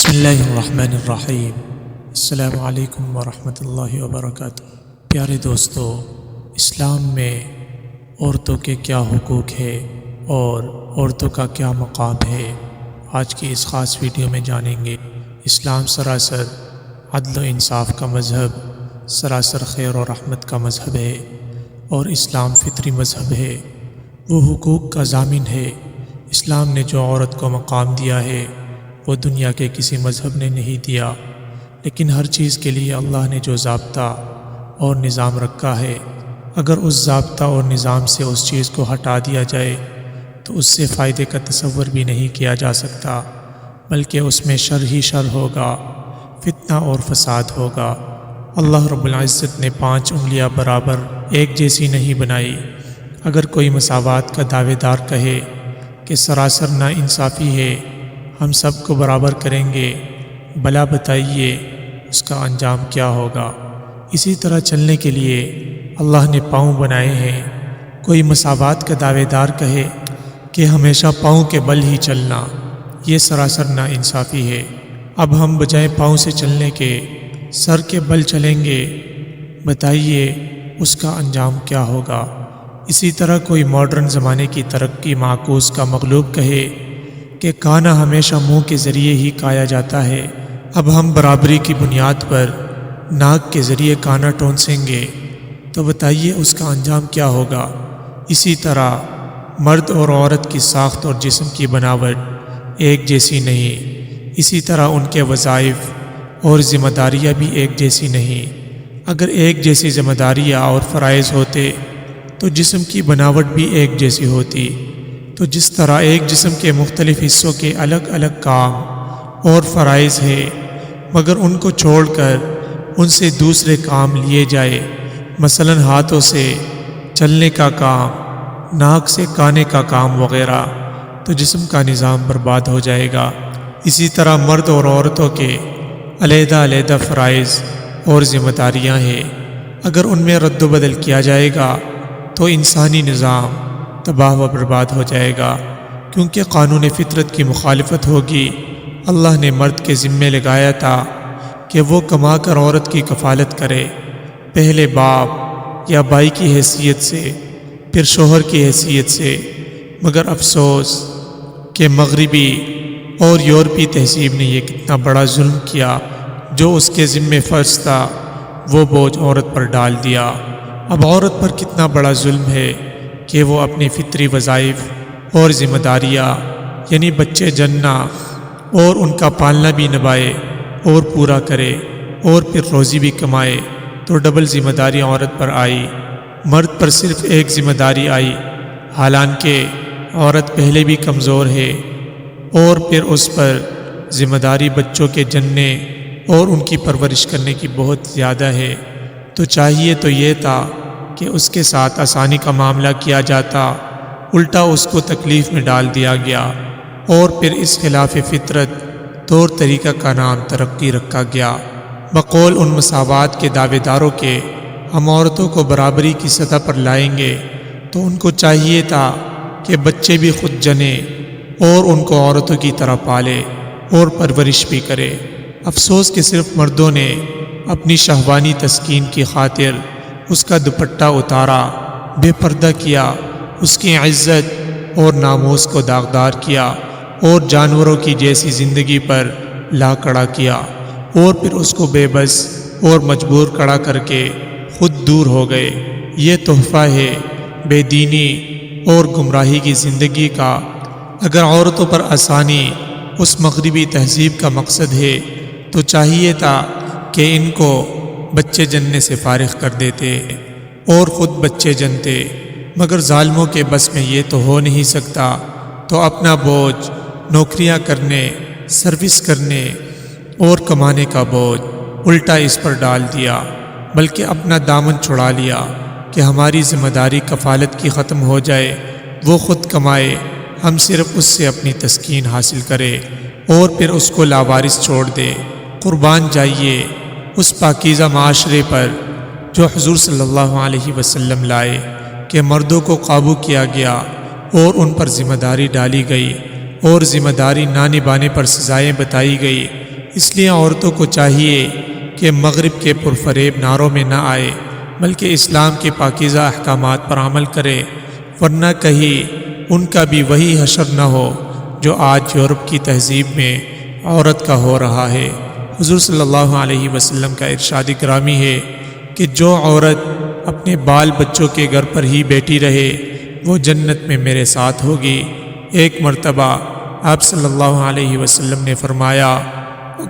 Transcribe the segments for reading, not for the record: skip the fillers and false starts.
بسم اللہ الرحمن الرحیم۔ السلام علیکم ورحمۃ اللہ وبرکاتہ۔ پیارے دوستو، اسلام میں عورتوں کے کیا حقوق ہے اور عورتوں کا کیا مقام ہے، آج کی اس خاص ویڈیو میں جانیں گے۔ اسلام سراسر عدل و انصاف کا مذہب، سراسر خیر و رحمت کا مذہب ہے، اور اسلام فطری مذہب ہے، وہ حقوق کا ضامن ہے۔ اسلام نے جو عورت کو مقام دیا ہے وہ دنیا کے کسی مذہب نے نہیں دیا، لیکن ہر چیز کے لیے اللہ نے جو ضابطہ اور نظام رکھا ہے، اگر اس ضابطہ اور نظام سے اس چیز کو ہٹا دیا جائے تو اس سے فائدے کا تصور بھی نہیں کیا جا سکتا، بلکہ اس میں شر ہی شر ہوگا، فتنہ اور فساد ہوگا۔ اللہ رب العزت نے 5 انگلیاں برابر ایک جیسی نہیں بنائی۔ اگر کوئی مساوات کا دعوے دار کہے کہ سراسر ناانصافی ہے، ہم سب کو برابر کریں گے، بھلا بتائیے اس کا انجام کیا ہوگا۔ اسی طرح چلنے کے لیے اللہ نے پاؤں بنائے ہیں۔ کوئی مساوات کا دعوے دار کہے کہ ہمیشہ پاؤں کے بل ہی چلنا، یہ سراسر ناانصافی ہے۔ اب ہم بجائے پاؤں سے چلنے کے سر کے بل چلیں گے، بتائیے اس کا انجام کیا ہوگا۔ اسی طرح کوئی ماڈرن زمانے کی ترقی معکوس کا مغلوب کہے کہ کانا ہمیشہ منہ کے ذریعے ہی کھایا جاتا ہے، اب ہم برابری کی بنیاد پر ناک کے ذریعے کانا ٹونسیں گے، تو بتائیے اس کا انجام کیا ہوگا۔ اسی طرح مرد اور عورت کی ساخت اور جسم کی بناوٹ ایک جیسی نہیں، اسی طرح ان کے وظائف اور ذمہ داریاں بھی ایک جیسی نہیں۔ اگر ایک جیسی ذمہ داریاں اور فرائض ہوتے تو جسم کی بناوٹ بھی ایک جیسی ہوتی۔ تو جس طرح ایک جسم کے مختلف حصوں کے الگ الگ کام اور فرائض ہے، مگر ان کو چھوڑ کر ان سے دوسرے کام لیے جائے، مثلا ہاتھوں سے چلنے کا کام، ناک سے کانے کا کام وغیرہ، تو جسم کا نظام برباد ہو جائے گا۔ اسی طرح مرد اور عورتوں کے علیحدہ علیحدہ فرائض اور ذمہ داریاں ہیں، اگر ان میں رد و بدل کیا جائے گا تو انسانی نظام تباہ و برباد ہو جائے گا، کیونکہ قانون فطرت کی مخالفت ہوگی۔ اللہ نے مرد کے ذمے لگایا تھا کہ وہ کما کر عورت کی کفالت کرے، پہلے باپ یا بھائی کی حیثیت سے، پھر شوہر کی حیثیت سے، مگر افسوس کہ مغربی اور یورپی تہذیب نے یہ کتنا بڑا ظلم کیا، جو اس کے ذمے فرض تھا وہ بوجھ عورت پر ڈال دیا۔ اب عورت پر کتنا بڑا ظلم ہے کہ وہ اپنے فطری وظائف اور ذمہ داریاں، یعنی بچے جننا اور ان کا پالنا بھی نبھائے اور پورا کرے، اور پھر روزی بھی کمائے، تو ڈبل ذمہ داری عورت پر آئی۔ مرد پر صرف ایک ذمہ داری آئی، حالانکہ عورت پہلے بھی کمزور ہے، اور پھر اس پر ذمہ داری بچوں کے جننے اور ان کی پرورش کرنے کی بہت زیادہ ہے۔ تو چاہیے تو یہ تھا کہ اس کے ساتھ آسانی کا معاملہ کیا جاتا، الٹا اس کو تکلیف میں ڈال دیا گیا، اور پھر اس خلاف فطرت طور طریقہ کا نام ترقی رکھا گیا۔ بقول ان مساوات کے دعوے داروں کے ہم عورتوں کو برابری کی سطح پر لائیں گے، تو ان کو چاہیے تھا کہ بچے بھی خود جنے اور ان کو عورتوں کی طرح پالے اور پرورش بھی کرے۔ افسوس کہ صرف مردوں نے اپنی شہوانی تسکین کی خاطر اس کا دوپٹہ اتارا، بے پردہ کیا، اس کی عزت اور ناموس کو داغدار کیا، اور جانوروں کی جیسی زندگی پر لا کھڑا کیا، اور پھر اس کو بے بس اور مجبور کھڑا کر کے خود دور ہو گئے۔ یہ تحفہ ہے بے دینی اور گمراہی کی زندگی کا۔ اگر عورتوں پر آسانی اس مغربی تہذیب کا مقصد ہے تو چاہیے تھا کہ ان کو بچے جننے سے فارغ کر دیتے اور خود بچے جنتے، مگر ظالموں کے بس میں یہ تو ہو نہیں سکتا، تو اپنا بوجھ نوکریاں کرنے، سروس کرنے اور کمانے کا بوجھ الٹا اس پر ڈال دیا، بلکہ اپنا دامن چھڑا لیا کہ ہماری ذمہ داری کفالت کی ختم ہو جائے، وہ خود کمائے، ہم صرف اس سے اپنی تسکین حاصل کرے، اور پھر اس کو لاوارث چھوڑ دے۔ قربان جائیے اس پاکیزہ معاشرے پر جو حضور صلی اللہ علیہ وسلم لائے، کہ مردوں کو قابو کیا گیا اور ان پر ذمہ داری ڈالی گئی، اور ذمہ داری نہ نبھانے پر سزائیں بتائی گئی، اس لیے عورتوں کو چاہیے کہ مغرب کے پرفریب نعروں میں نہ آئے بلکہ اسلام کے پاکیزہ احکامات پر عمل کرے، ورنہ کہیں ان کا بھی وہی حشر نہ ہو جو آج یورپ کی تہذیب میں عورت کا ہو رہا ہے۔ حضور صلی اللہ علیہ وسلم کا ارشاد گرامی ہے کہ جو عورت اپنے بال بچوں کے گھر پر ہی بیٹھی رہے وہ جنت میں میرے ساتھ ہوگی۔ ایک مرتبہ آپ صلی اللہ علیہ وسلم نے فرمایا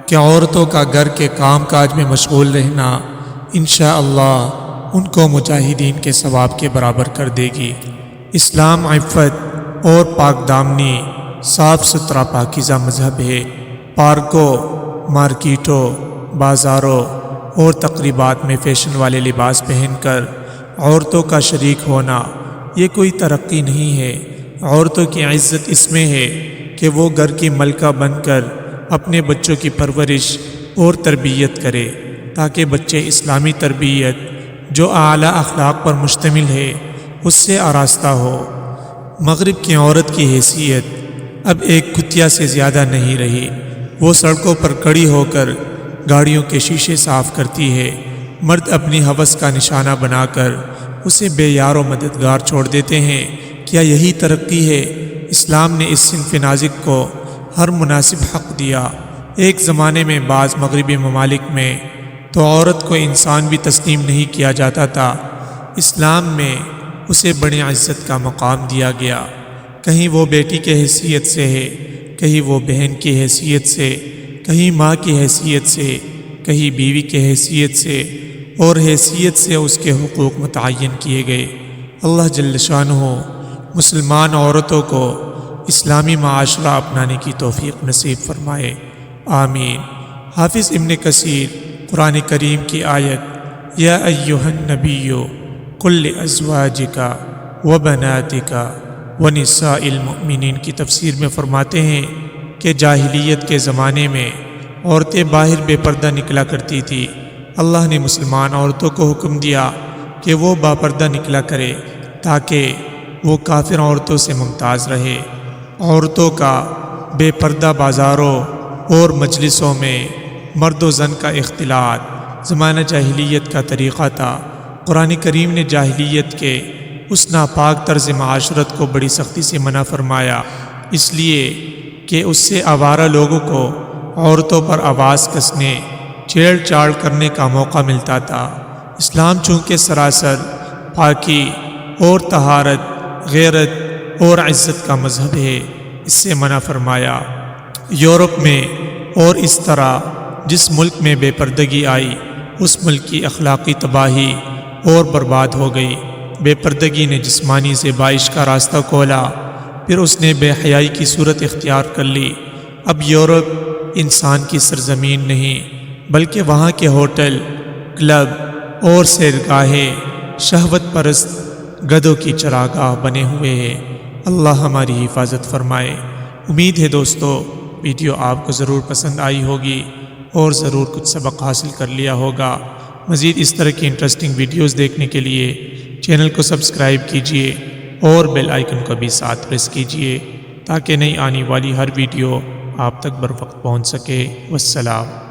کہ عورتوں کا گھر کے کام کاج میں مشغول رہنا انشاءاللہ ان کو مجاہدین کے ثواب کے برابر کر دے گی۔ اسلام عفت اور پاک دامنی صاف ستھرا پاکیزہ مذہب ہے۔ پارکوں، مارکیٹوں، بازاروں اور تقریبات میں فیشن والے لباس پہن کر عورتوں کا شریک ہونا یہ کوئی ترقی نہیں ہے۔ عورتوں کی عزت اس میں ہے کہ وہ گھر کی ملکہ بن کر اپنے بچوں کی پرورش اور تربیت کرے تاکہ بچے اسلامی تربیت جو اعلیٰ اخلاق پر مشتمل ہے اس سے آراستہ ہو۔ مغرب کی عورت کی حیثیت اب ایک کتیا سے زیادہ نہیں رہی۔ وہ سڑکوں پر کھڑی ہو کر گاڑیوں کے شیشے صاف کرتی ہے۔ مرد اپنی ہوس کا نشانہ بنا کر اسے بے یار و مددگار چھوڑ دیتے ہیں۔ کیا یہی ترقی ہے؟ اسلام نے اس صنف نازک کو ہر مناسب حق دیا۔ ایک زمانے میں بعض مغربی ممالک میں تو عورت کو انسان بھی تسلیم نہیں کیا جاتا تھا۔ اسلام میں اسے بڑی عزت کا مقام دیا گیا۔ کہیں وہ بیٹی کی حیثیت سے ہے، کہیں وہ بہن کی حیثیت سے، کہیں ماں کی حیثیت سے، کہیں بیوی کی حیثیت سے، اور حیثیت سے اس کے حقوق متعین کیے گئے۔ اللہ جل شانہ مسلمان عورتوں کو اسلامی معاشرہ اپنانے کی توفیق نصیب فرمائے، آمین۔ حافظ ابن کثیر قرآن کریم کی آیت یا ایھا النبی قل لازواجک وبناتک ونساء المؤمنین کی تفسیر میں فرماتے ہیں کہ جاہلیت کے زمانے میں عورتیں باہر بے پردہ نکلا کرتی تھی۔ اللہ نے مسلمان عورتوں کو حکم دیا کہ وہ باپردہ نکلا کرے تاکہ وہ کافر عورتوں سے ممتاز رہے۔ عورتوں کا بے پردہ بازاروں اور مجلسوں میں مرد و زن کا اختلاط زمانہ جاہلیت کا طریقہ تھا۔ قرآن کریم نے جاہلیت کے اس ناپاک طرز معاشرت کو بڑی سختی سے منع فرمایا، اس لیے کہ اس سے آوارہ لوگوں کو عورتوں پر آواز کسنے، چھیڑ چھاڑ کرنے کا موقع ملتا تھا۔ اسلام چونکہ سراسر پاکی اور طہارت، غیرت اور عزت کا مذہب ہے، اس سے منع فرمایا۔ یورپ میں اور اس طرح جس ملک میں بے پردگی آئی اس ملک کی اخلاقی تباہی اور برباد ہو گئی۔ بے پردگی نے جسمانی زیبائش کا راستہ کھولا، پھر اس نے بے حیائی کی صورت اختیار کر لی۔ اب یورپ انسان کی سرزمین نہیں بلکہ وہاں کے ہوٹل، کلب اور سیرگاہیں شہوت پرست گدھوں کی چراگاہ بنے ہوئے ہیں۔ اللہ ہماری حفاظت فرمائے۔ امید ہے دوستو ویڈیو آپ کو ضرور پسند آئی ہوگی اور ضرور کچھ سبق حاصل کر لیا ہوگا۔ مزید اس طرح کی انٹرسٹنگ ویڈیوز دیکھنے کے لیے چینل کو سبسکرائب کیجیے اور بیل آئیکن کو بھی ساتھ پریس کیجیے تاکہ نئی آنے والی ہر ویڈیو آپ تک بر وقت پہنچ سکے۔ والسلام۔